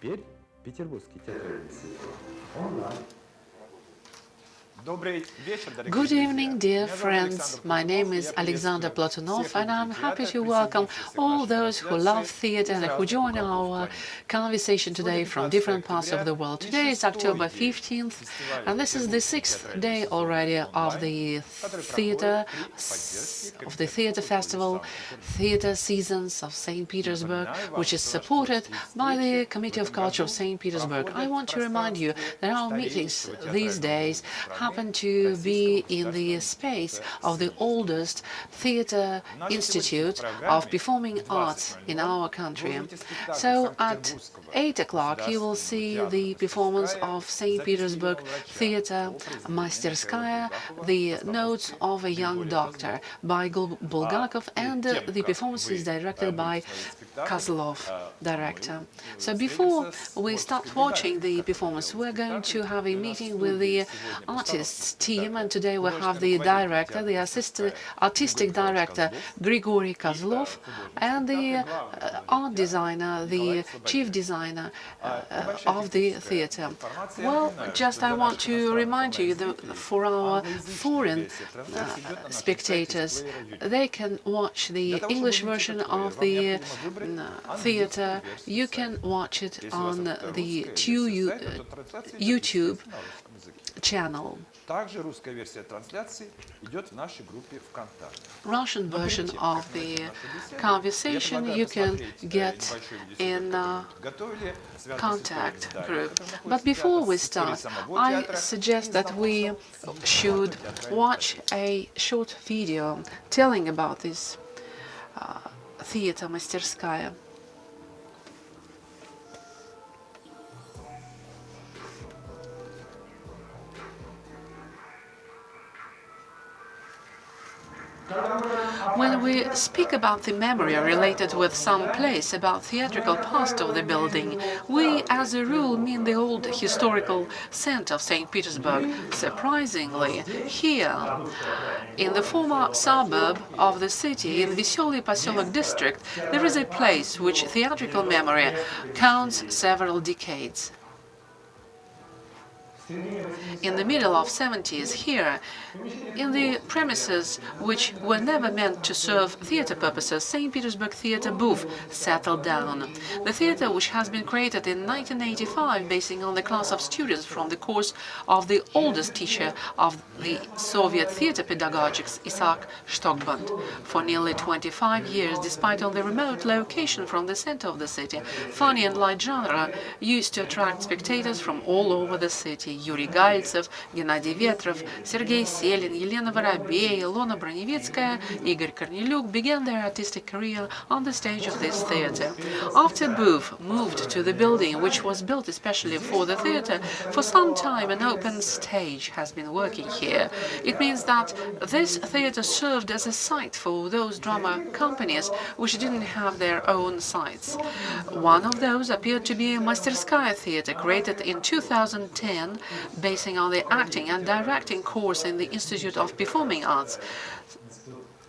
теперь Петербургский театральный институт. Онлайн. Good evening, dear friends. My name is Alexander Platonov, and I'm happy to welcome all those who love theater and who join our conversation today from different parts of the world. Today is October 15th, and this is the 6th day already of the theater festival, Theater Seasons of St. Petersburg, which is supported by the Committee of Culture of St. Petersburg. I want to remind you that our meetings these days happen to be in the space of the oldest theater institute of performing arts in our country. So at 8 o'clock you will see the performance of St. Petersburg Theater Masterskaya, the Notes of a Young Doctor by Bulgakov, and the performance is directed by Kozlov, director. So before we start watching the performance, we're going to have a meeting with the artists team, and today we have the director, the artistic director Grigory Kozlov, and the art designer, the chief designer of the theater. Well, just I want to remind you that for our foreign spectators, they can watch the English version of the theater. You can watch it on the YouTube channel. Russian version of the conversation you can get in contact group. But before we start, I suggest that we should watch a short video telling about this Theater Masterskaya. When we speak about the memory related with some place about theatrical past of the building, we as a rule mean the old historical center of St. Petersburg. Surprisingly, here, in the former suburb of the city, in Veselый Poselok district, there is a place which theatrical memory counts several decades. In the middle of 70s, here, in the premises which were never meant to serve theater purposes, St. Petersburg Theater booth settled down. The theater, which has been created in 1985, basing on the class of students from the course of the oldest teacher of the Soviet theater pedagogics, Isaac Stockband. For nearly 25 years, despite on the remote location from the center of the city, funny and light genre used to attract spectators from all over the city. Yuri Galtsev, Gennady Vetrov, Sergei Selin, Елена Воробей, Ilona Bronevitskaya, Igor Kornelyuk began their artistic career on the stage of this theater. After Booth moved to the building, which was built especially for the theater, for some time an open stage has been working here. It means that this theater served as a site for those drama companies which didn't have their own sites. One of those appeared to be Masterskaya Theater, created in 2010, basing on the acting and directing course in the Institute of Performing Arts.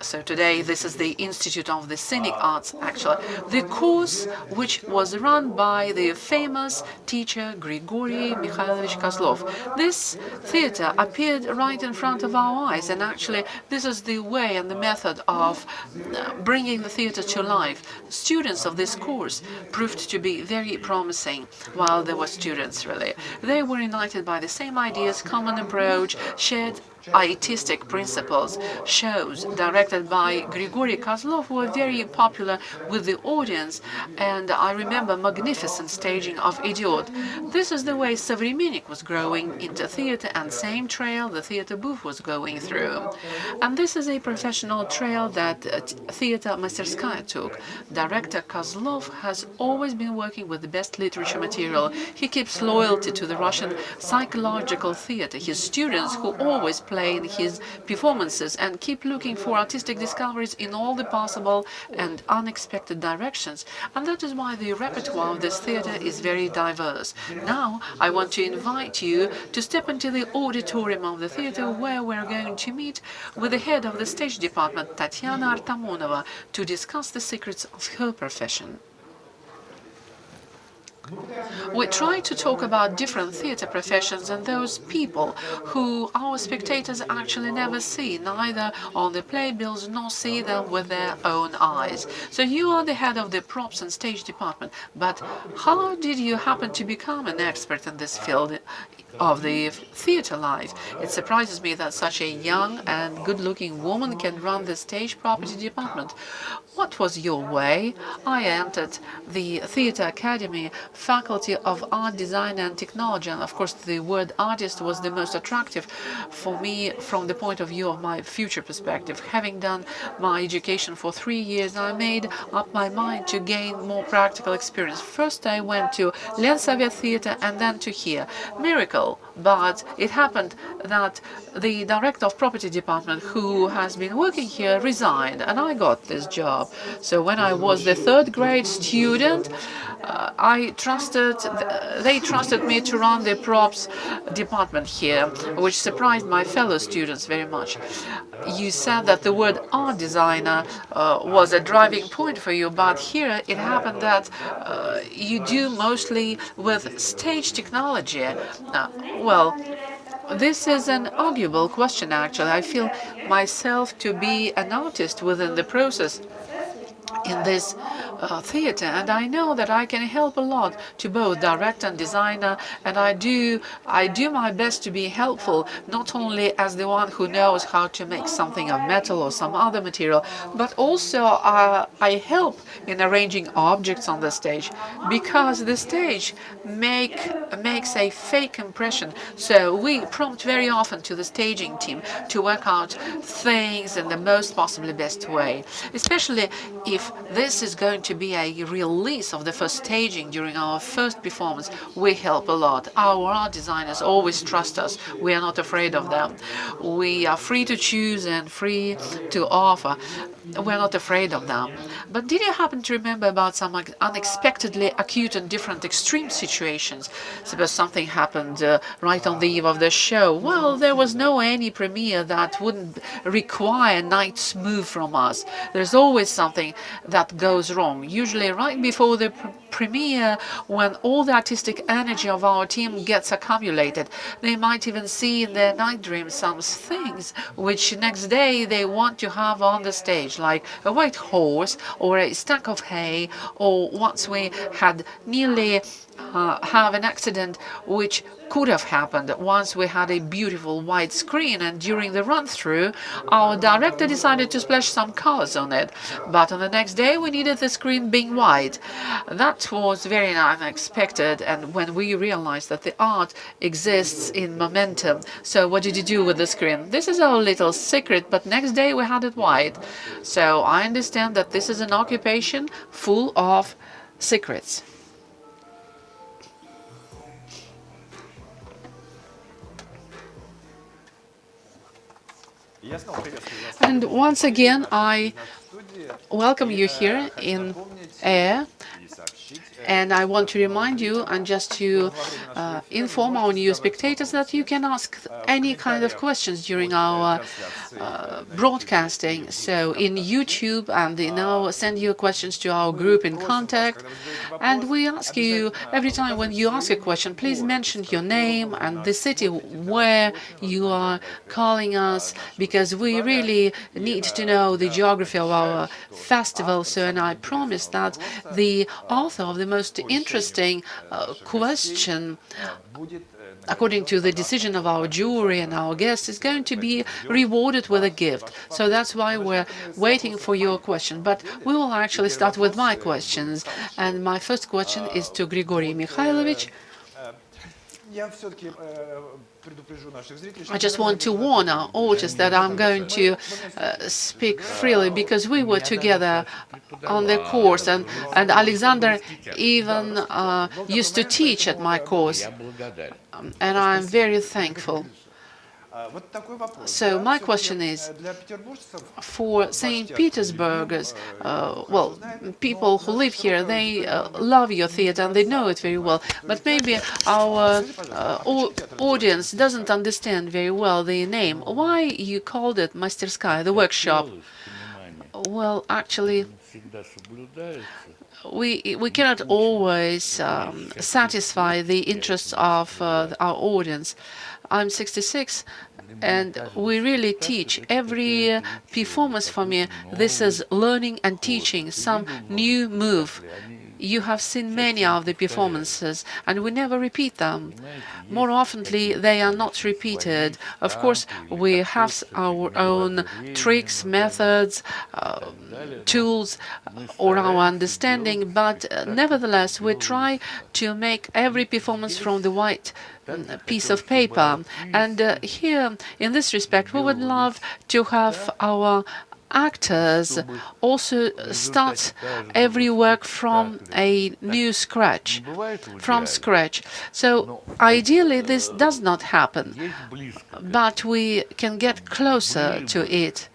So today this is the Institute of the Scenic Arts, actually. The course which was run by the famous teacher Grigory Mikhailovich Kozlov. This theater appeared right in front of our eyes, and actually this is the way and the method of bringing the theater to life. Students of this course proved to be very promising while they were students, really. They were united by the same ideas, common approach, shared artistic principles. Shows directed by Grigory Kozlov were very popular with the audience, and I remember magnificent staging of Idiot. This is the way Современник was growing into theater, and same trail the theater booth was going through. And this is a professional trail that Theater Masterskaya took. Director Kozlov has always been working with the best literature material. He keeps loyalty to the Russian psychological theater. His students, who always play in his performances and keep looking for artistic discoveries in all the possible and unexpected directions, and that is why the repertoire of this theater is very diverse. Now I want to invite you to step into the auditorium of the theater, where we're going to meet with the head of the stage department, Tatiana Artamonova, to discuss the secrets of her profession. We try to talk about different theater professions and those people who our spectators actually never see, neither on the playbills nor see them with their own eyes. So you are the head of the props and stage department, but how did you happen to become an expert in this field of the theater life? It surprises me that such a young and good-looking woman can run the stage property department. What was your way? I entered the Theatre Academy, Faculty of Art, Design and Technology, and of course the word artist was the most attractive for me from the point of view of my future perspective. Having done my education for 3 years, I made up my mind to gain more practical experience. First I went to Len Theatre and then to here. Miracle, but it happened that the director of property department who has been working here resigned and I got this job. So when I was the third grade student, they trusted me to run the props department here, which surprised my fellow students very much. You said that the word art designer was a driving point for you, but here it happened that you do mostly with stage technology. Well, this is an arguable question, actually. I feel myself to be an artist within the process in this theater, and I know that I can help a lot to both director and designer, and I do my best to be helpful, not only as the one who knows how to make something of metal or some other material, but also I help in arranging objects on the stage, because the stage makes a fake impression. So we prompt very often to the staging team to work out things in the most possibly best way, especially if this is going to be a release of the first staging during our first performance. We help a lot. Our art designers always trust us. We are not afraid of them. We are free to choose and free to offer. We're not afraid of them. But did you happen to remember about some unexpectedly acute and different extreme situations? Suppose something happened right on the eve of the show. Well, there was no any premiere that wouldn't require a night's move from us. There's always something that goes wrong, usually right before the premiere, when all the artistic energy of our team gets accumulated. They might even see in their night dreams some things which next day they want to have on the stage, like a white horse or a stack of hay, or once we had nearly have an accident which could have happened. Once we had a beautiful white screen, and during the run-through our director decided to splash some colors on it, but on the next day we needed the screen being white. That was very unexpected, and when we realized that the art exists in momentum. So what did you do with the screen? This is our little secret, but next day we had it white. So I understand that this is an occupation full of secrets. And once again, I welcome you here in air, and I want to remind you and just to inform our new spectators that you can ask any kind of questions during our broadcasting. So in YouTube, and send your questions to our group in contact. And we ask you every time when you ask a question, please mention your name and the city where you are calling us, because we really need to know the geography of our festival. So, and I promise that the author of the most interesting question, according to the decision of our jury and our guests, is going to be rewarded with a gift. So that's why we're waiting for your question. But we will actually start with my questions. And my first question is to Grigory Mikhailovich. I just want to warn our audience that I'm going to speak freely, because we were together on the course, and Alexander even used to teach at my course, and I'm very thankful. So my question is, for St. Petersburgers, well, people who live here, they love your theater and they know it very well, but maybe our audience doesn't understand very well the name. Why you called it Masterskaya, the workshop? Well, actually, we cannot always satisfy the interests of our audience. I'm 66, and we really teach. Every performance for me, this is learning and teaching some new move. You have seen many of the performances, and we never repeat them. More oftenly, they are not repeated. Of course, we have our own tricks, methods, tools, or our understanding, but nevertheless, we try to make every performance from the white piece of paper. And here, in this respect, we would love to have our actors also start every work from a new scratch, from scratch. So ideally this does not happen, but we can get closer to it.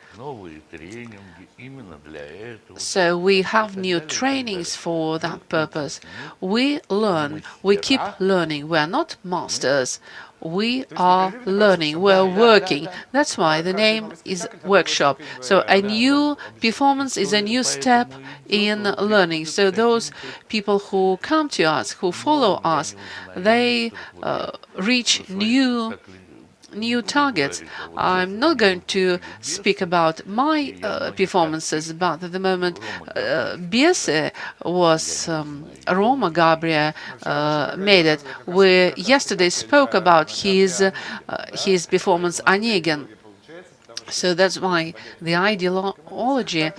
So we have new trainings for that purpose. We learn, we keep learning. We are not masters. We are learning, we're working. That's why the name is workshop. So a new performance is a new step in learning. So those people who come to us, who follow us, they reach new targets. I'm not going to speak about my performances, but at the moment, Biese was Roma Gabriel made it. We yesterday spoke about his performance Onegin. So that's why the ideology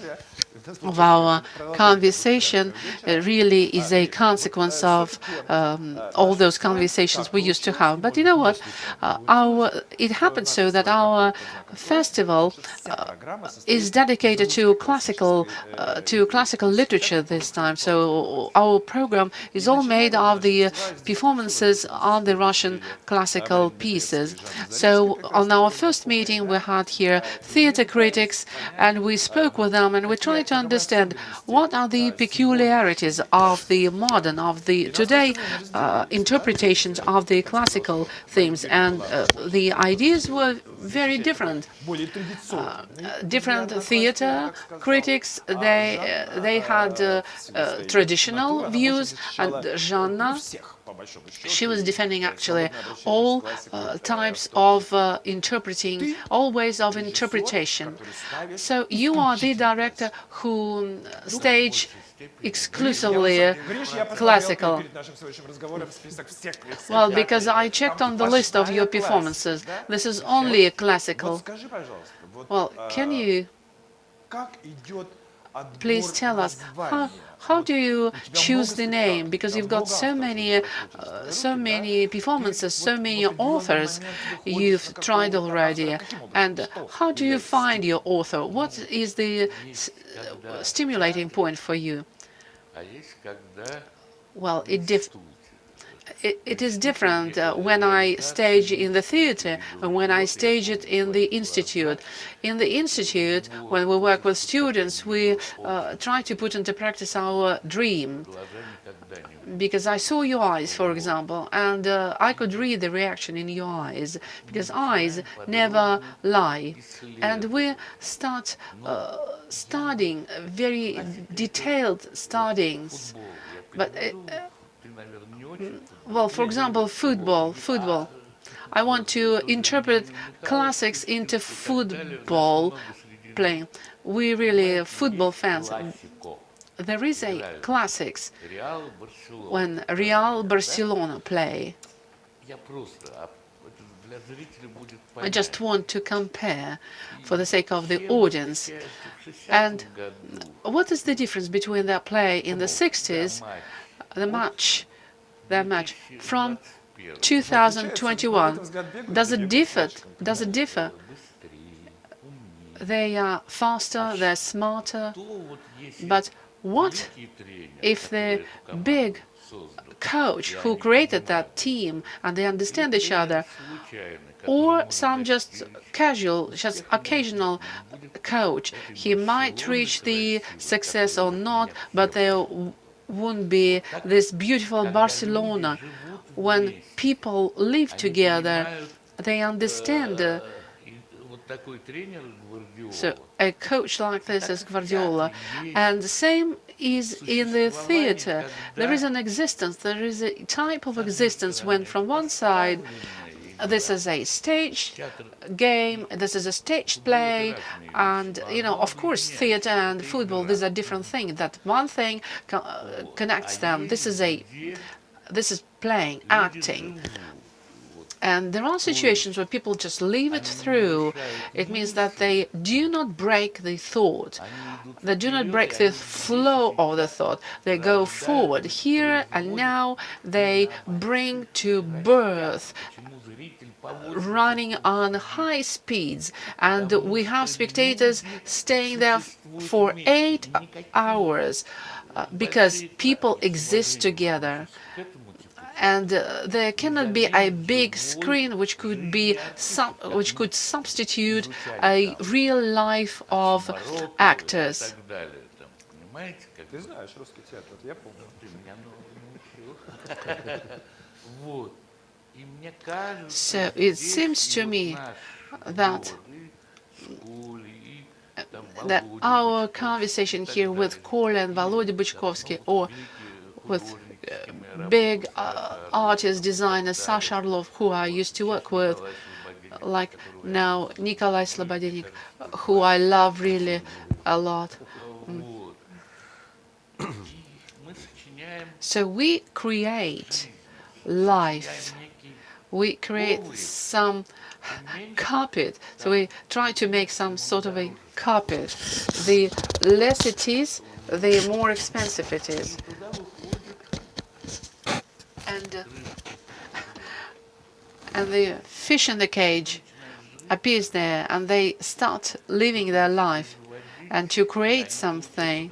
of our conversation really is a consequence of all those conversations we used to have. But you know what? It happened so that our festival is dedicated to classical literature this time. So our program is all made of the performances on the Russian classical pieces. So on our first meeting, we had here theater critics, and we spoke with them, and we tried to understand what are the peculiarities of the modern, of the today interpretations of the classical themes, and the ideas were very different. Different theater critics, they had traditional views, and Zhanna, she was defending actually all types of interpreting, all ways of interpretation. So you are the director who stage exclusively classical. Well, because I checked on the list of your performances, this is only classical. Well, can you please tell us how do you choose the name? Because you've got so many performances, so many authors you've tried already. And how do you find your author? What is the stimulating point for you? Well, it is different when I stage in the theater and when I stage it in the institute. In the institute, when we work with students, we try to put into practice our dream. Because I saw your eyes, for example, and I could read the reaction in your eyes, because eyes never lie. And we start studying, very detailed studies. But well, for example, football. I want to interpret classics into football playing. We really football fans. There is a classics when Real Barcelona play. I just want to compare for the sake of the audience. And what is the difference between that play in the 60s, the match from 2021? Does it differ? They are faster, they're smarter, but what if the big coach who created that team and they understand each other, or some just casual, just occasional coach, he might reach the success or not, but there won't be this beautiful Barcelona. When people live together, they understand So a coach like this is Guardiola. And the same is in the theater. There is an existence, there is a type of existence when from one side this is a staged game, this is a staged play, and of course theater and football, these are different things. That one thing connects them. This is playing, acting. And there are situations where people just leave it through. It means that they do not break the thought. They do not break the flow of the thought. They go forward here and now. They bring to birth, running on high speeds. And we have spectators staying there for 8 hours because people exist together. And there cannot be a big screen which could substitute a real life of actors. So it seems to me that our conversation here with Koля and Volodya Bychkovsky, or with big artist designer Sasha Orlov, who I used to work with, like now Nikolay Slobodianik, who I love really a lot. So we create life. We create some carpet. So we try to make some sort of a carpet. The less it is, the more expensive it is. And the fish in the cage appears there, and they start living their life and to create something,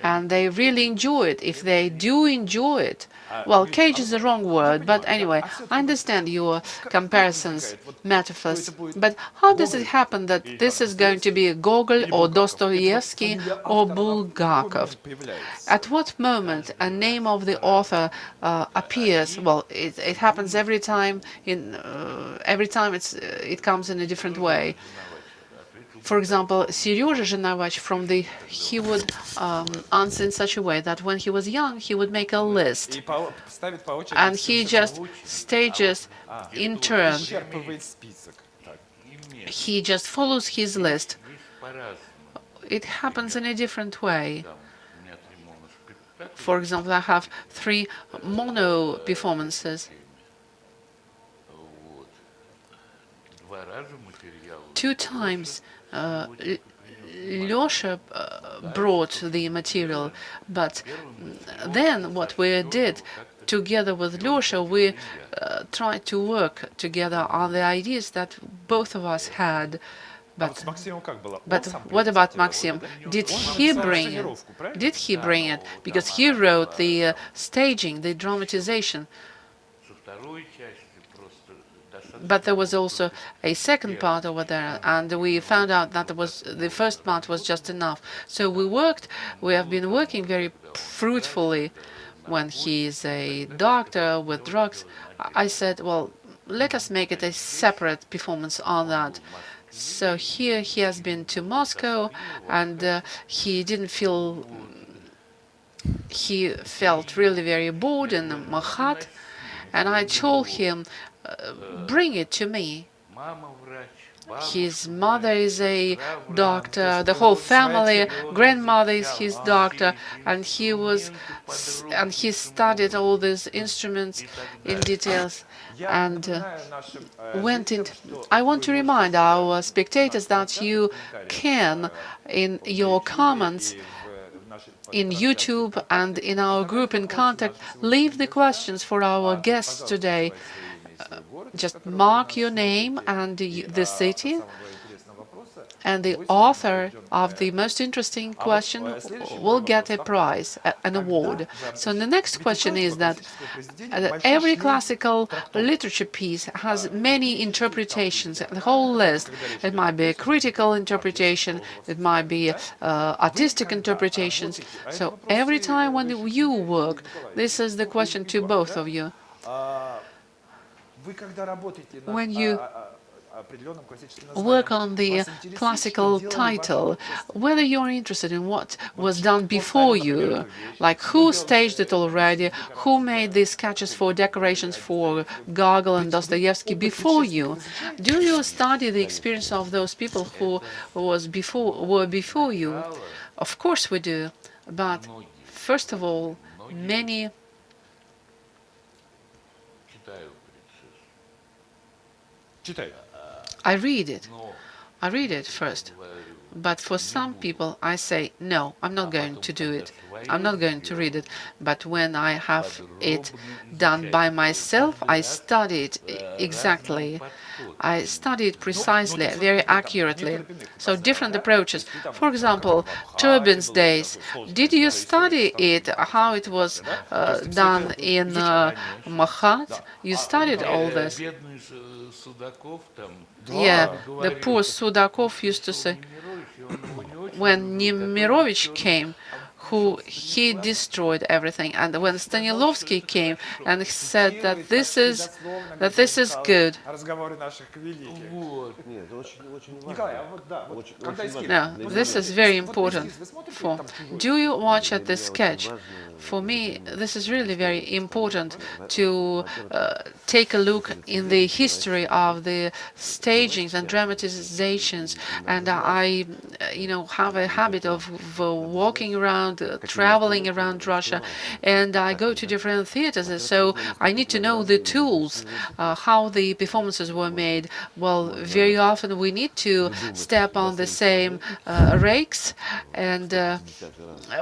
and they really enjoy it. If they do enjoy it, well, cage is the wrong word, but anyway, I understand your comparisons, metaphors. But how does it happen that this is going to be Gogol or Dostoevsky or Bulgakov? At what moment a name of the author appears? Well, it happens every time. It comes in a different way. For example, Serezha Zhenovach he would answer in such a way that when he was young, he would make a list, and he just stages in turn. He just follows his list. It happens in a different way. For example, I have 3 mono performances. 2 times Lyosha brought the material, but then what we did together with Lyosha, we tried to work together on the ideas that both of us had. But what about Maxim? Did he bring it? Did he bring it? Because he wrote the staging, the dramatization. But there was also a second part over there, and we found out that the first part was just enough. So we have been working very fruitfully. When he is a doctor with drugs, I said, well, let us make it a separate performance on that. So here he has been to Moscow, and he felt really very bored in Mahat, and I told him, bring it to me. His mother is a doctor, the whole family, grandmother is his doctor, and he studied all these instruments in details and went in. I want to remind our spectators that you can, in your comments, in YouTube and in our group in contact, leave the questions for our guests today. Just mark your name and the city, and the author of the most interesting question will get a prize, an award. So the next question is that every classical literature piece has many interpretations, the whole list. It might be a critical interpretation, it might be artistic interpretations. So every time when you work, this is the question to both of you. When you work on the classical title, whether you're interested in what was done before you, like who staged it already, who made the sketches for decorations for Gogol and Dostoevsky before you. Do you study the experience of those people who were before you? Of course we do, but first of all, many I read it first. But for some people, I say, no, I'm not going to do it. I'm not going to read it. But when I have it done by myself, I study it exactly. I study it precisely, very accurately. So different approaches. For example, Turbin's days. Did you study it, how it was done in Mahat? You studied all this? Yeah, the poor Sudakov used to say, when Nemirovich came, he destroyed everything, and when Stanilovsky came and said that this is good. No, this is very important. Do you watch at this sketch? For me, this is really very important to take a look in the history of the stagings and dramatizations. And I, have a habit of walking around, traveling around Russia, and I go to different theaters. And so I need to know the tools, how the performances were made. Well, very often we need to step on the same rakes, and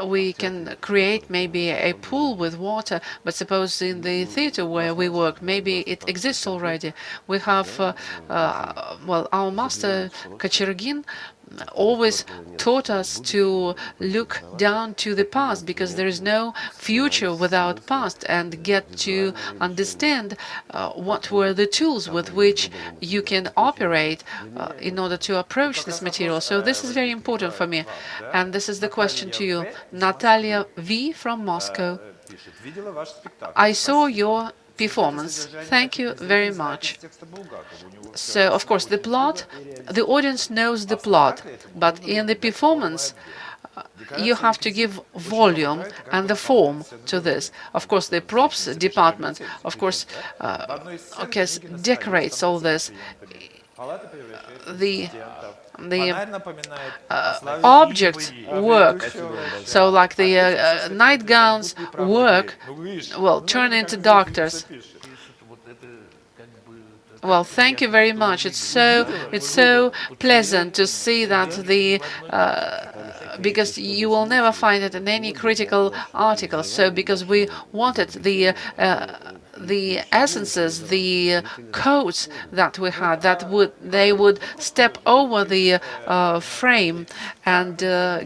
we can create maybe a pool with water, but suppose in the theater where we work, maybe it exists already. We have, our master Kachergin always taught us to look down to the past, because there is no future without past, and get to understand what were the tools with which you can operate in order to approach this material. So this is very important for me. And this is the question to you. Natalia V. from Moscow. I saw your performance. Thank you very much. So, of course, the plot, the audience knows the plot, but in the performance, you have to give volume and the form to this. Of course, the props department, of course, decorates all this. The objects work, so like the nightgowns work, well, turn into doctors. Well, thank you very much. It's so pleasant to see that because you will never find it in any critical article. So because we wanted the essences, the codes that we had, they would step over the frame and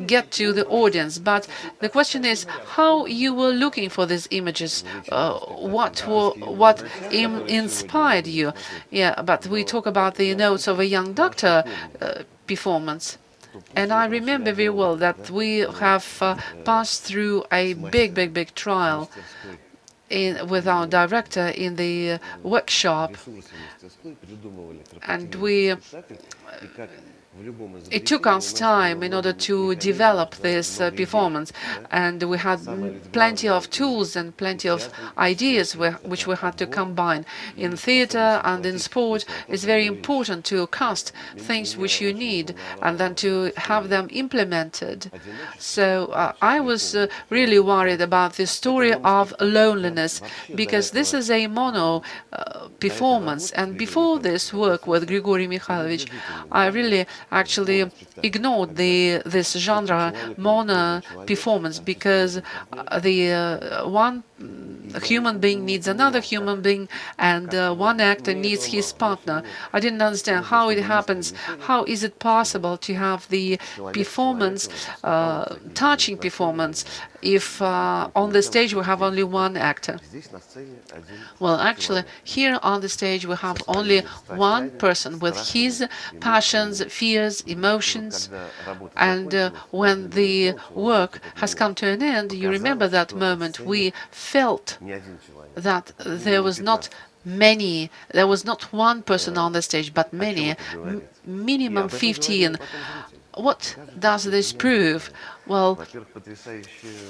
get to the audience. But the question is how you were looking for these images, what inspired you. Yeah, but we talk about the Notes of a Young Doctor performance. And I remember very well that we have passed through a big trial with our director in the workshop, and it took us time in order to develop this performance, and we had plenty of tools and plenty of ideas which we had to combine. In theater and in sport, it's very important to cast things which you need and then to have them implemented. So I was really worried about the story of loneliness, because this is a mono performance, and before this work with Grigory Mikhailovich, I really actually ignored this genre mono performance, because the one human being needs another human being, and one actor needs his partner. I didn't understand how it happens. How is it possible to have the performance, touching performance, if on the stage we have only one actor? Well, actually, here on the stage we have only one person with his passions, fears, emotions, and when the work has come to an end, you remember that moment, we felt that there was not many, there was not one person on the stage, but many, minimum 15. What does this prove? Well,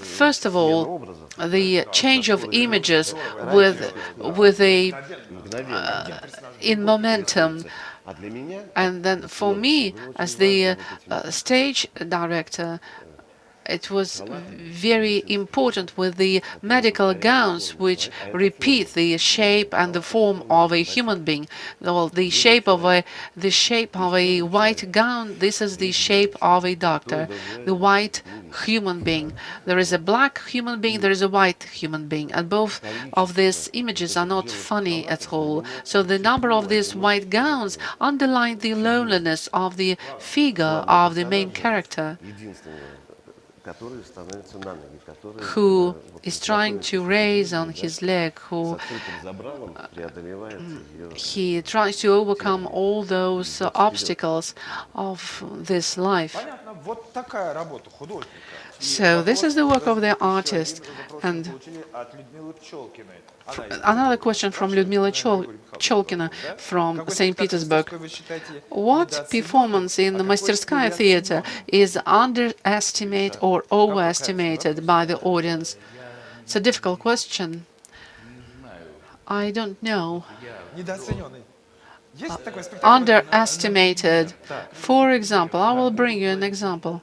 first of all, the change of images with a in momentum. And then for me, as the stage director, it was very important with the medical gowns which repeat the shape and the form of a human being. Well, the shape of a white gown, this is the shape of a doctor, the white human being. There is a black human being, there is a white human being, and both of these images are not funny at all. So the number of these white gowns underline the loneliness of the figure of the main character, who is trying to raise on his leg, who he tries to overcome all those obstacles of this life. So this is the work of the artist. And another question from Lyudmila Cholkina from St. Petersburg. What performance in the Masterskaya theater is underestimated or overestimated by the audience? It's a difficult question. I don't know. Underestimated. For example, I will bring you an example.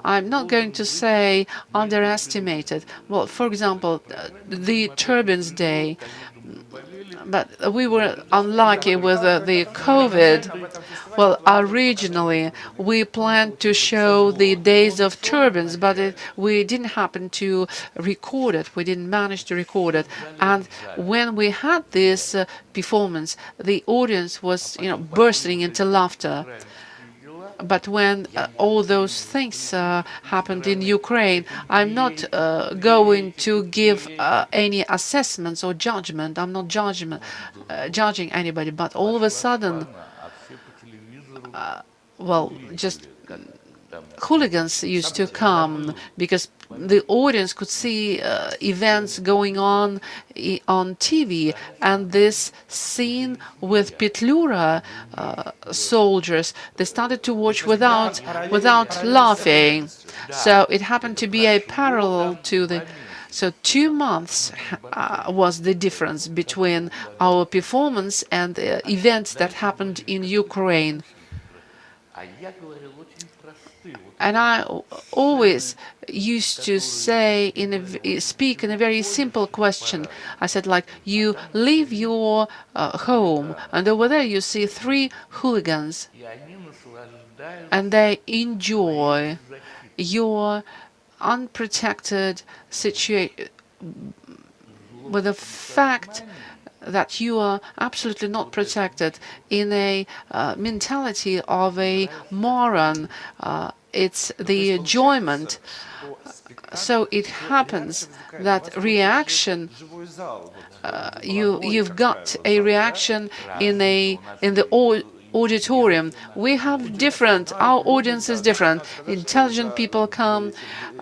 I'm not going to say underestimated. Well, for example, the Turbines Day. But we were unlucky with the COVID. Well, originally we planned to show the Days of Turbines, but we didn't happen to record it. We didn't manage to record it. And when we had this performance, the audience was, bursting into laughter. But when all those things happened in Ukraine, I'm not going to give any assessments or judgment. I'm not judging anybody. But all of a sudden, well, just hooligans used to come because the audience could see events going on TV, and this scene with Petlura soldiers, they started to watch without laughing. So it happened to be a parallel to the. So 2 months was the difference between our performance and the events that happened in Ukraine. And I always used to say, speak in a very simple question. I said, like, you leave your home, and over there you see 3 hooligans, and they enjoy your unprotected situation with the fact that you are absolutely not protected in a mentality of a moron. It's the enjoyment. So it happens that reaction, you've got a reaction in the auditorium. We have different, our audience is different. Intelligent people come,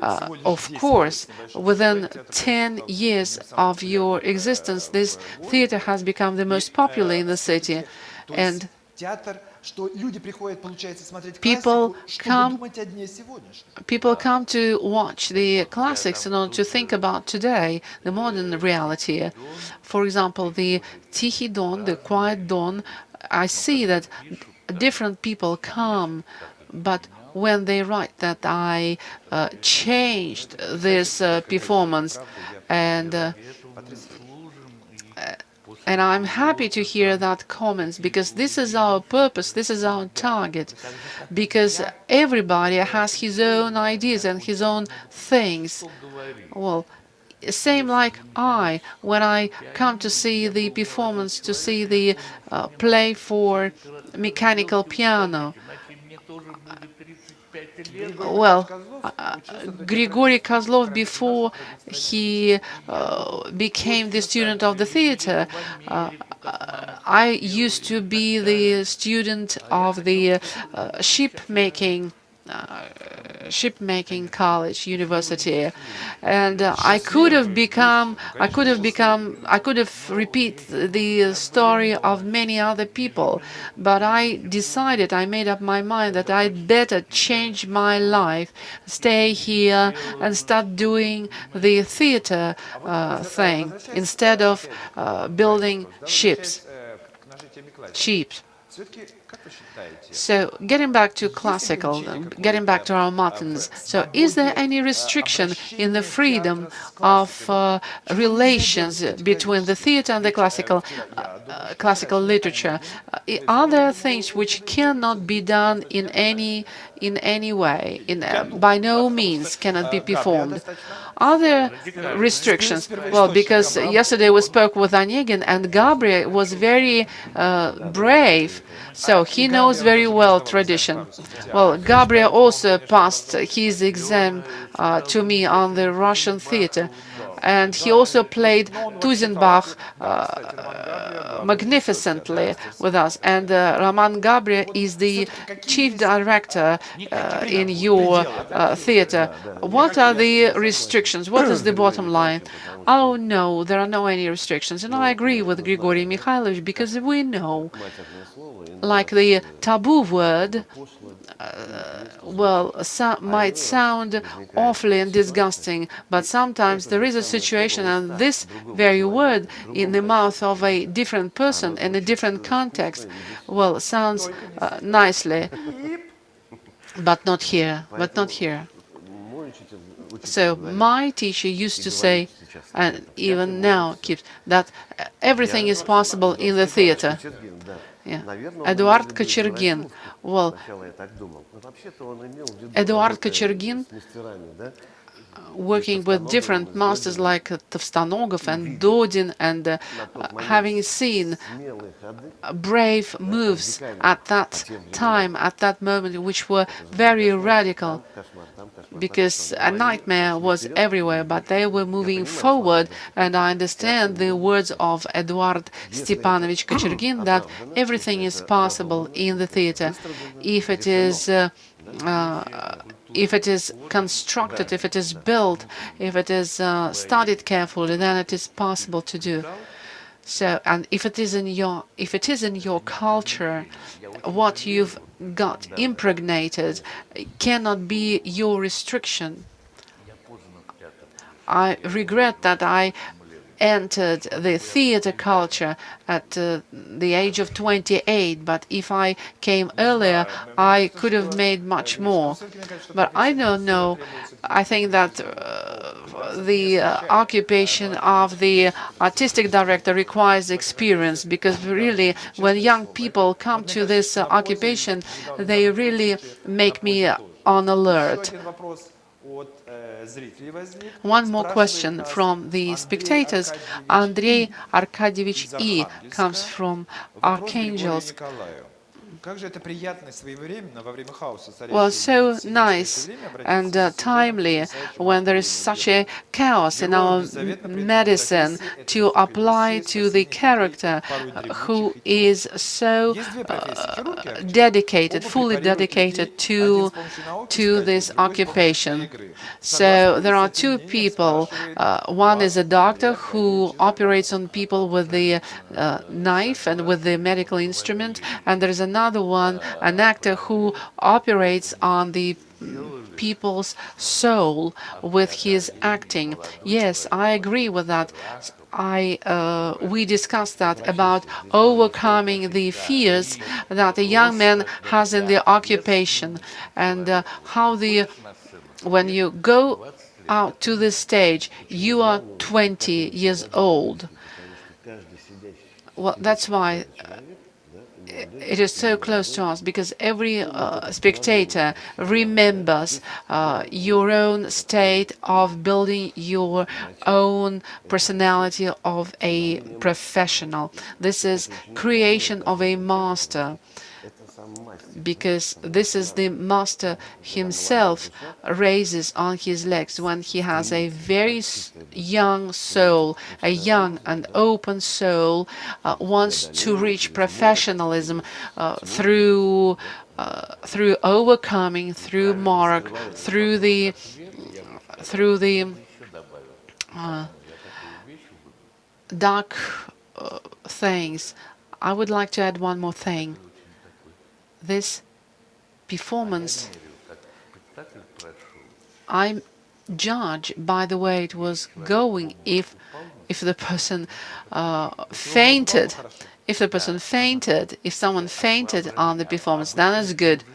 of course, within 10 years of your existence, this theater has become the most popular in the city. And people come to watch the classics in order to think about today, the modern reality. For example, the Tikhий Don, the Quiet Dawn, I see that different people come, but when they write that I changed this performance, and I'm happy to hear that comments, because this is our purpose, this is our target, because everybody has his own ideas and his own things. Well, same like when I come to see the performance, to see the play for mechanical piano. Well, Grigory Kozlov, before he became the student of the theater, I used to be the student of the ship making shipmaking college, university, and I could have repeat the story of many other people, but I made up my mind that I'd better change my life, stay here and start doing the theater thing instead of building ships. So, getting back to classical, getting back to our Martins, so is there any restriction in the freedom of relations between the theater and the classical literature? Are there things which cannot be done in any way, by no means cannot be performed? Are there restrictions? Well, because yesterday we spoke with Onegin, and Gabriel was very brave, so he knows very well tradition. Well, Gabriel also passed his exam to me on the Russian theater, and he also played Tuzenbach magnificently with us. And Roman Gabriel is the chief director in your theater. What are the restrictions? What is the bottom line? Oh no, there are no any restrictions. And I agree with Grigory Mikhailovich, because we know, like the taboo word, might sound awfully and disgusting, but sometimes there is a situation, and this very word in the mouth of a different person in a different context, well, sounds nicely, but not here, So my teacher used to say, and even now keeps, that everything is possible in the theater. Yeah. Eduard Kochergin. Well, Eduard Kochergin, working with different masters like Tavstanogov and Dodin, and having seen brave moves at that time, at that moment, which were very radical, because a nightmare was everywhere, but they were moving forward. And I understand the words of Eduard Stepanovich Kochergin that everything is possible in the theater if it is constructed, if it is built, if it is studied carefully, then it is possible to do. So, and if it is in your culture, what you've got impregnated cannot be your restriction. I regret that I entered the theater culture at the age of 28, but if I came earlier, I could have made much more. But I don't know. I think that the occupation of the artistic director requires experience, because really, when young people come to this occupation, they really make me on alert. One more question from the spectators. Andrei Arkadievich E. comes from Archangelsk. Well, so nice and timely when there is such a chaos in our medicine to apply to the character who is so dedicated, fully dedicated to this occupation. So there are two people. One is a doctor who operates on people with the knife and with the medical instrument, and there is another one, an actor who operates on the people's soul with his acting. Yes, I agree with that. We discussed that about overcoming the fears that a young man has in the occupation, and how when you go out to the stage, you are 20 years old. Well, that's why it is so close to us, because every spectator remembers your own state of building your own personality of a professional. This is creation of a master, because this is the master himself raises on his legs when he has a very young soul, a young and open soul, wants to reach professionalism through through overcoming, through mark, through the dark things. I would like to add one more thing. This performance, I judge by the way it was going. If the person fainted, if someone fainted on the performance, then it's good.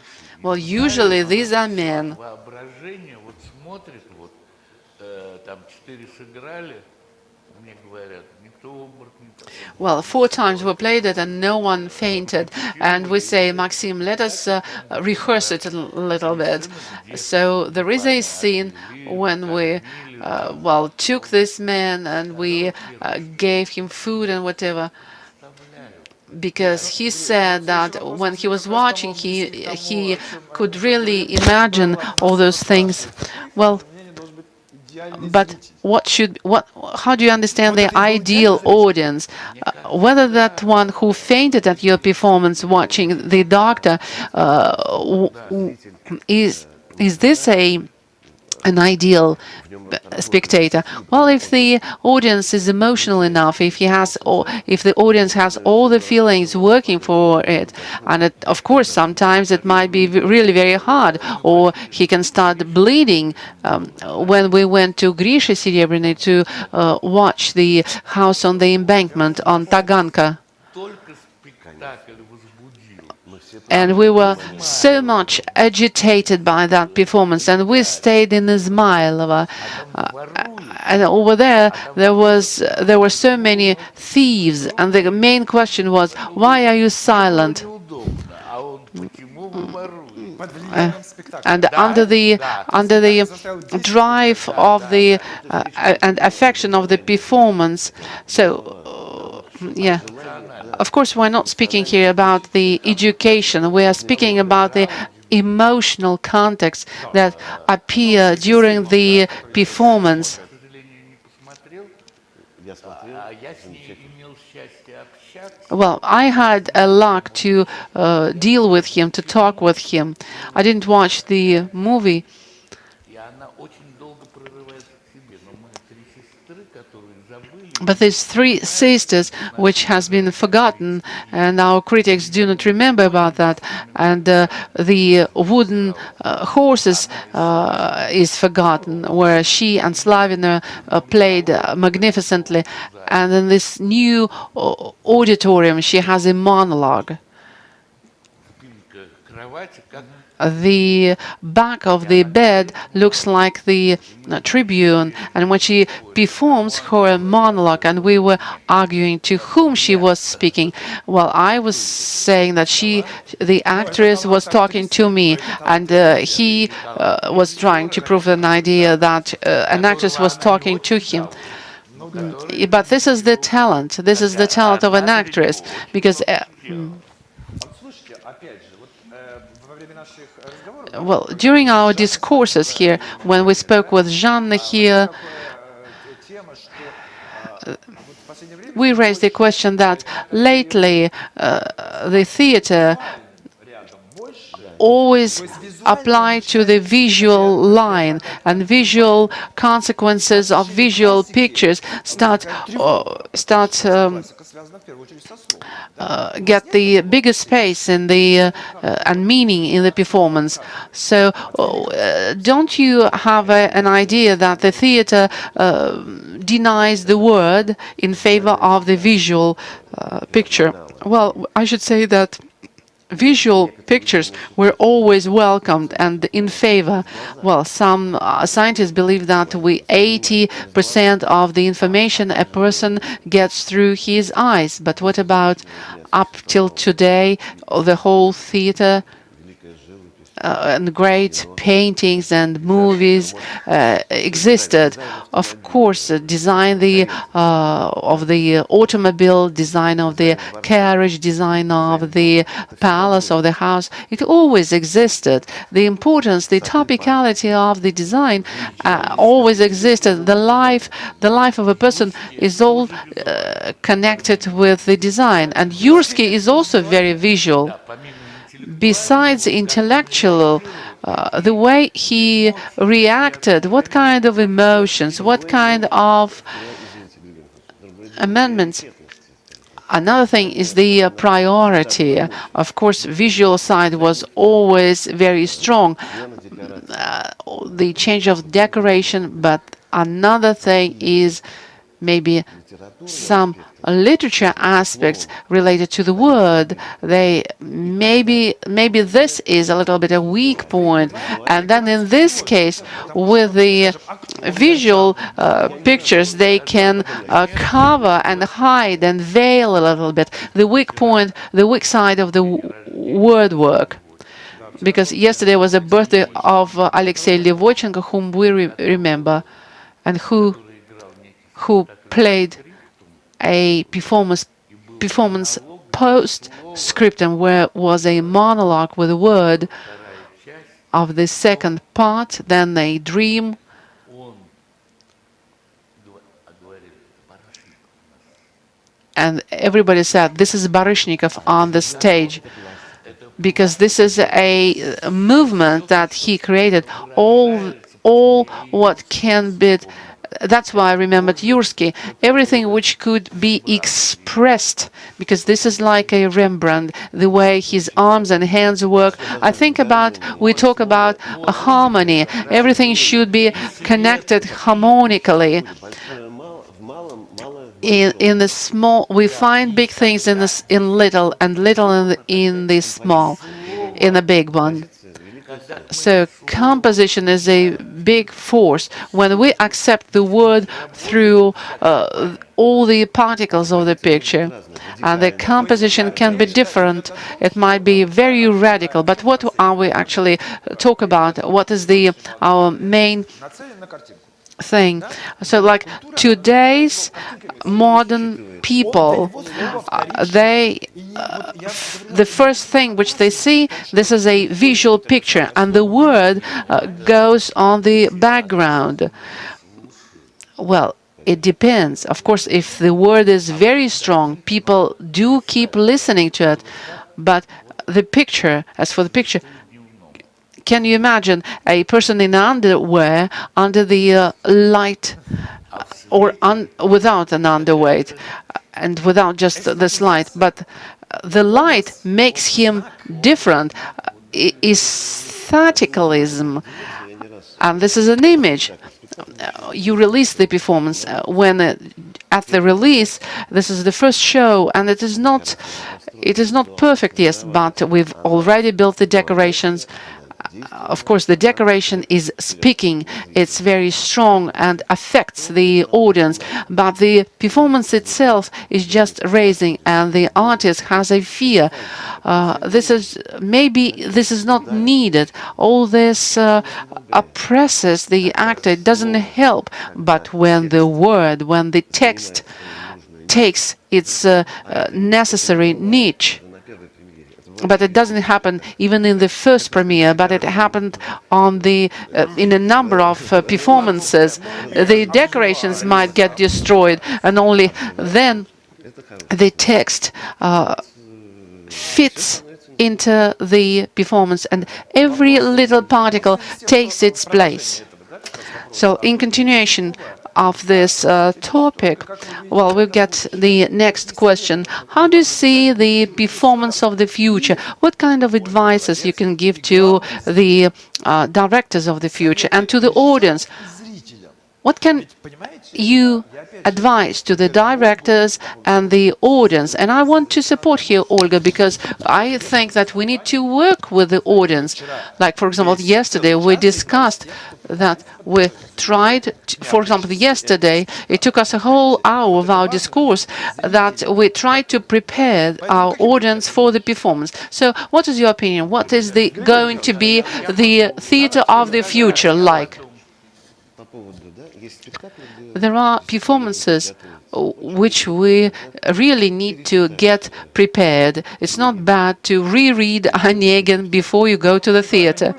Well, usually these are men. Воображение вот смотрит, вот там 4 сыграли, мне говорят, никто в обморок не попал. Well, 4 times we played it and no one fainted. And we say, Maxim, let us rehearse it a little bit. So there is a scene when we, took this man and we gave him food and whatever. Because he said that when he was watching, he could really imagine all those things. Well, but how do you understand the ideal audience? Whether that one who fainted at your performance watching the doctor, is this an ideal spectator? Well, if the audience is emotional enough, if the audience has all the feelings working for it, and of course sometimes it might be really very hard, or he can start bleeding. When we went to Grisha Serebriny to watch the house on the embankment on Taganka, Только спектакль возбудил. and we were so much agitated by that performance, and we stayed in Izmailova. And over there were so many thieves, and the main question was, why are you silent? Неудобно, а он почему вы воруете? Под влиянием спектакля. And under the drive of the and affection of the performance. So, yeah. Of course, we're not speaking here about the education. We are speaking about the emotional context that appear during the performance. К сожалению, не посмотрел, а я с ней имел счастье общаться. Well, I had a luck to deal with him, to talk with him. I didn't watch the movie, И она очень долго прорывается к себе. Но мы 3 сестры, которые забыли, but there's 3 sisters, which has been forgotten, and our critics do not remember about that. And the wooden horses is forgotten, where she and Slavina played magnificently. And in this new auditorium, she has a monologue. спинка кровати, как The back of the bed looks like the tribune, and when she performs her monologue, and we were arguing to whom she was speaking. Well, I was saying that the actress was talking to me, and he was trying to prove an idea that an actress was talking to him. But this is the talent. This is the talent of an actress, because. Слушайте, опять же, вот во время наших разговоров Well, during our discourses here, when we spoke with Jeanne here, тема, что вот в последнее время we raised the question that lately the theater рядом больше always apply to the visual line, and visual consequences of visual pictures start связано в первую очередь со словом. get the bigger space in the and meaning in the performance. So, don't you have an idea that the theater denies the word in favor of the visual picture? Well, I should say that visual pictures were always welcomed and in favor. Well, some scientists believe that 80% of the information a person gets through his eyes. But what about up till today, the whole theater and great paintings and movies existed? Of course, design of the automobile, design of the carriage, design of the palace, of the house, it always existed. The importance, the topicality of the design always existed. The life of a person is all connected with the design. And Yursky is also very visual. помимо besides intellectual, the way he reacted, what kind of emotions, what kind of amendments. Another thing is the priority. Of course, visual side was always very strong. The change of decoration, but another thing is maybe some literature aspects related to the word. They maybe this is a little bit a weak point, and then in this case with the visual pictures they can cover and hide and veil a little bit the weak point, the weak side of the word work. Because yesterday was the birthday of Alexei Levochenko, whom we remember, and who played a performance post-scriptum, where was a monologue with a word of the second part, then a dream. And everybody said, this is Baryshnikov on the stage, because this is a movement that he created, all what can be. That's why I remembered Yursky, everything which could be expressed, because this is like a Rembrandt, the way his arms and hands work. We talk about a harmony, everything should be connected harmonically. In the small, we find big things in little, and little in the small, in the big one. So composition is a big force. When we accept the word through all the particles of the picture, and the composition can be different, it might be very radical. But what are we actually talk about? What is our main thing? So like today's modern people, the first thing which they see, this is a visual picture, and the word goes on the background. Well, it depends. Of course, if the word is very strong, people do keep listening to it. But the picture, as for the picture, can you imagine a person in underwear under the light, or without an underweight, and without just this light? But the light makes him different. Aestheticalism, and this is an image. You release the performance when at the release. This is the first show, and it is not perfect, yes, but we've already built the decorations. Of course, the decoration is speaking. It's very strong and affects the audience, but the performance itself is just raising, and the artist has a fear. This is not needed. All this oppresses the actor. It doesn't help. But when the text takes its necessary niche. But it doesn't happen even in the first premiere, but it happened in a number of performances. The decorations might get destroyed, and only then the text fits into the performance, and every little particle takes its place. So in continuation of this topic, well, we'll get the next question. How do you see the performance of the future? What kind of advices you can give to the directors of the future and to the audience? What can you advise to the directors and the audience? And I want to support here Olga, because I think that we need to work with the audience. Like, for example, yesterday we discussed that we tried, for example, yesterday it took us a whole hour of our discourse that we tried to prepare our audience for the performance. So what is your opinion? What is going to be the theater of the future like? There are performances which we really need to get prepared. It's not bad to reread Onegin before you go to the theater.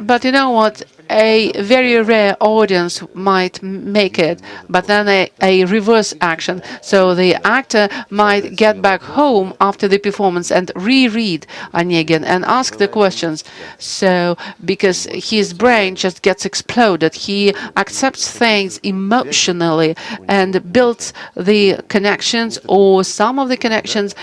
But you know what? a very rare audience might make it, but then a reverse action. So the actor might get back home after the performance and reread Onegin and ask the questions. So because his brain just gets exploded, he accepts things emotionally and builds the connections, or some of the connections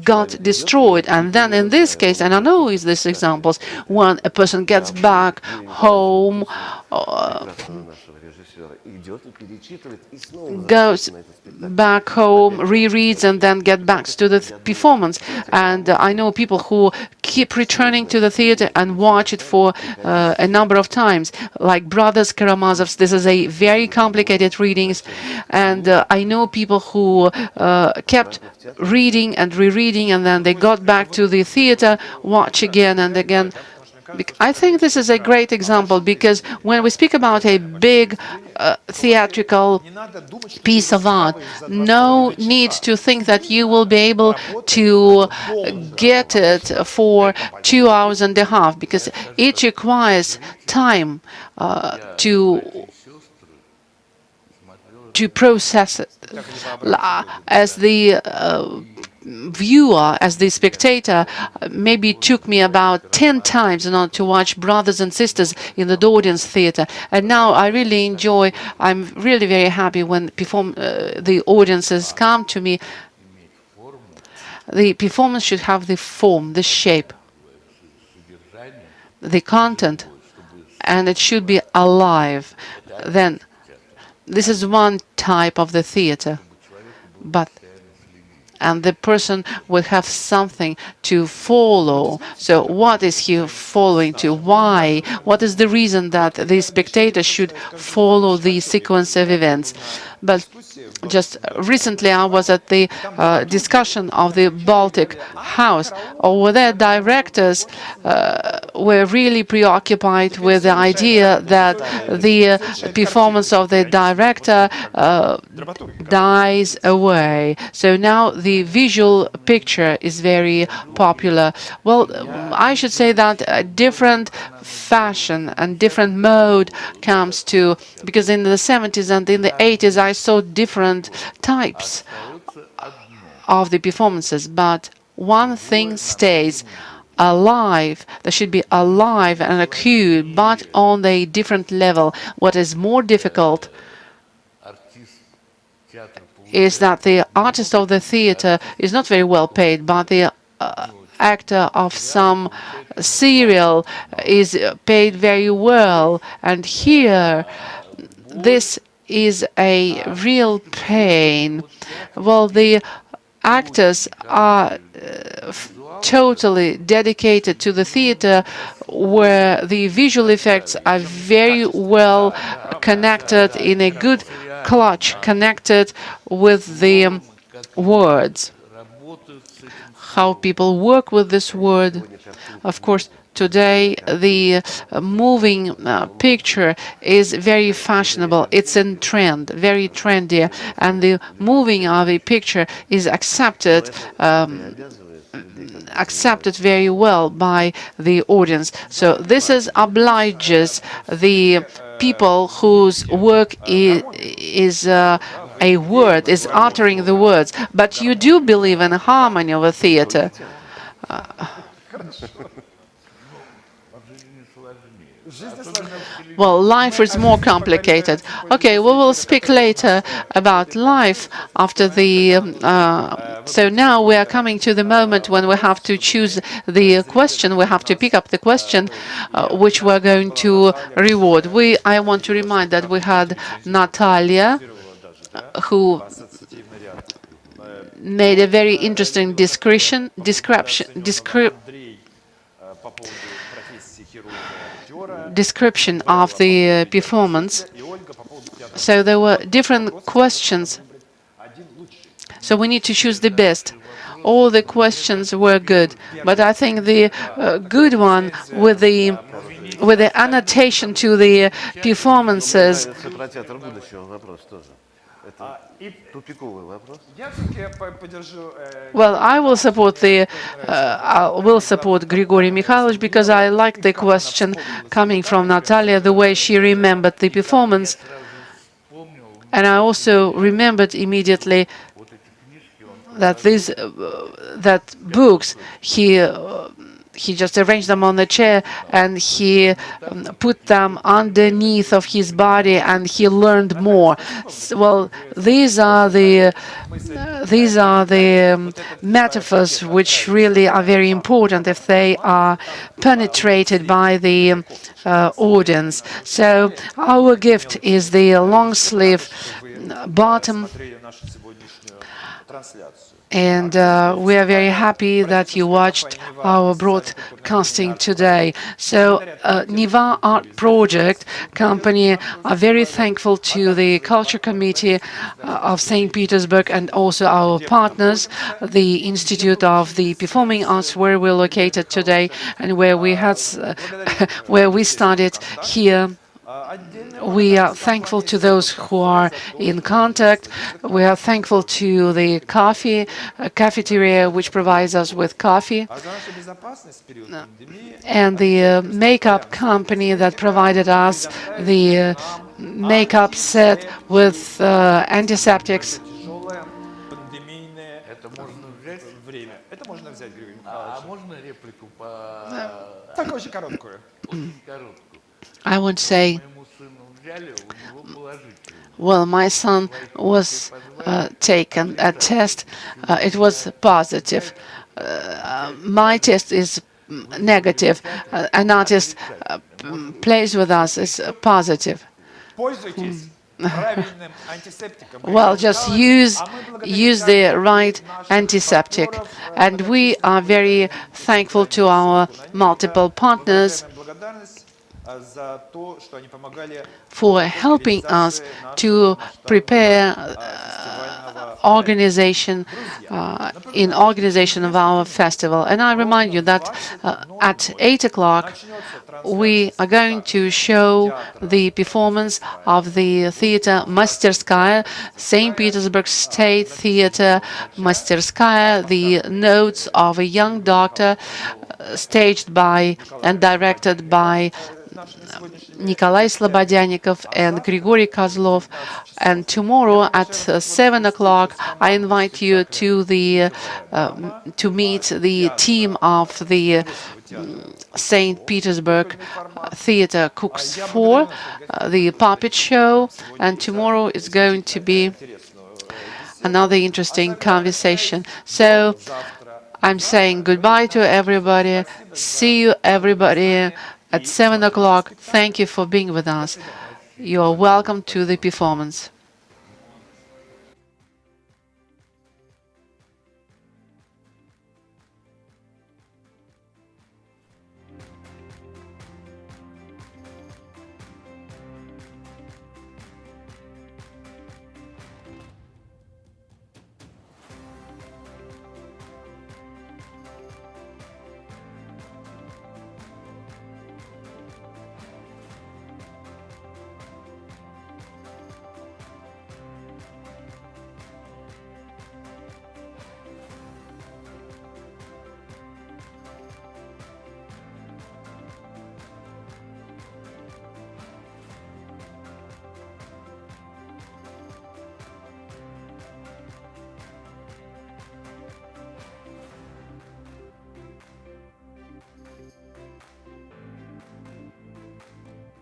got destroyed. And then in this case, and I know is these examples, when a person gets back home, goes back home, rereads, and then get back to the performance. And I know people who keep returning to the theater and watch it for a number of times, like Brothers Karamazovs. This is a very complicated readings, and I know people who kept reading and rereading, and then they got back to the theater, watch again and again. I think this is a great example, because when we speak about a big theatrical piece of art, no need to think that you will be able to get it for 2 hours and a half, because it requires time to process it. As the viewer, as the spectator, maybe it took me about 10 times in order to watch Brothers and Sisters in the audience theater. And now I really enjoy, I'm really very happy when the audiences come to me. The performance should have the form, the shape, the content, and it should be alive. Then this is one type of the theater, and the person will have something to follow. So what is he following to? Why? What is the reason that the spectator should follow the sequence of events? But just recently I was at the discussion of the Baltic House. Over there, directors were really preoccupied with the idea that the performance of the director dies away. So now the visual picture is very popular. Well, I should say that a different fashion and different mode comes to, because in the 70s and in the 80s I saw different types of the performances, but one thing stays alive. They should be alive and acute, but on a different level. What is more difficult is that the artist of the theater is not very well paid, but the actor of some serial is paid very well. And here, this is a real pain. Well, the actors are totally dedicated to the theater, where the visual effects are very well connected in a good clutch, connected with the words. How people work with this word. Of course, today the moving picture is very fashionable. It's in trend, very trendy, and the moving of a picture is accepted very well by the audience. So this obliges the people whose work is a word, is uttering the words. But you do believe in harmony of a theater. Well, life is more complicated. Okay, we will speak later about life after the... so now we are coming to the moment when we have to choose the question. We have to pick up the question which we're going to reward. I want to remind that we had Natalia, who made a very interesting description of the performance. So there were different questions. So we need to choose the best. All the questions were good, but I think the good one with the annotation to the performances Это тупиковый вопрос. Я все-таки поддержу Well, I will support Grigory Mikhailovich because I like the question coming from Natalia, the way she remembered the performance. And I also remembered immediately that that books he just arranged them on the chair and he put them underneath of his body and he learned more. Well, these are the metaphors which really are very important if they are penetrated by the audience. So our gift is the long sleeve bottom. And we are very happy that you watched our broadcasting today. So Neva-Art project company are very thankful to the Culture Committee of St. Petersburg and also our partners, the Institute of the Performing Arts, where we're located today and where we started here. We are thankful to those who are in contact. We are thankful to the cafeteria, which provides us with coffee, and the makeup company that provided us the makeup set with antiseptics. Это можно взять, Григорий А Михайлович. можно реплику по... Так, очень короткую. Очень короткую. I would say, Моему сыну взяли, у него положительно. well, my son was taken a test. It was positive. My test is negative. An artist plays with us is positive. Пользуйтесь правильным антисептиком. Well, just use the right antiseptic. And we are very thankful to our multiple partners for helping us to prepare organization of our festival. And I remind you that at 8 o'clock we are going to show the performance of the theater Masterskaya, St. Petersburg State Theater Masterskaya, the notes of a young doctor, staged by and directed by Nikolay Slobodianik and Grigory Kozlov. And tomorrow at 7 o'clock, I invite you to to meet the team of the St. Petersburg Theater Cooks 4, the puppet show. And tomorrow is going to be another interesting conversation. So I'm saying goodbye to everybody. See you, everybody, at 7 o'clock. Thank you for being with us. You are welcome to the performance.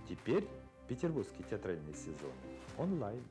Теперь петербургский театральный сезон онлайн.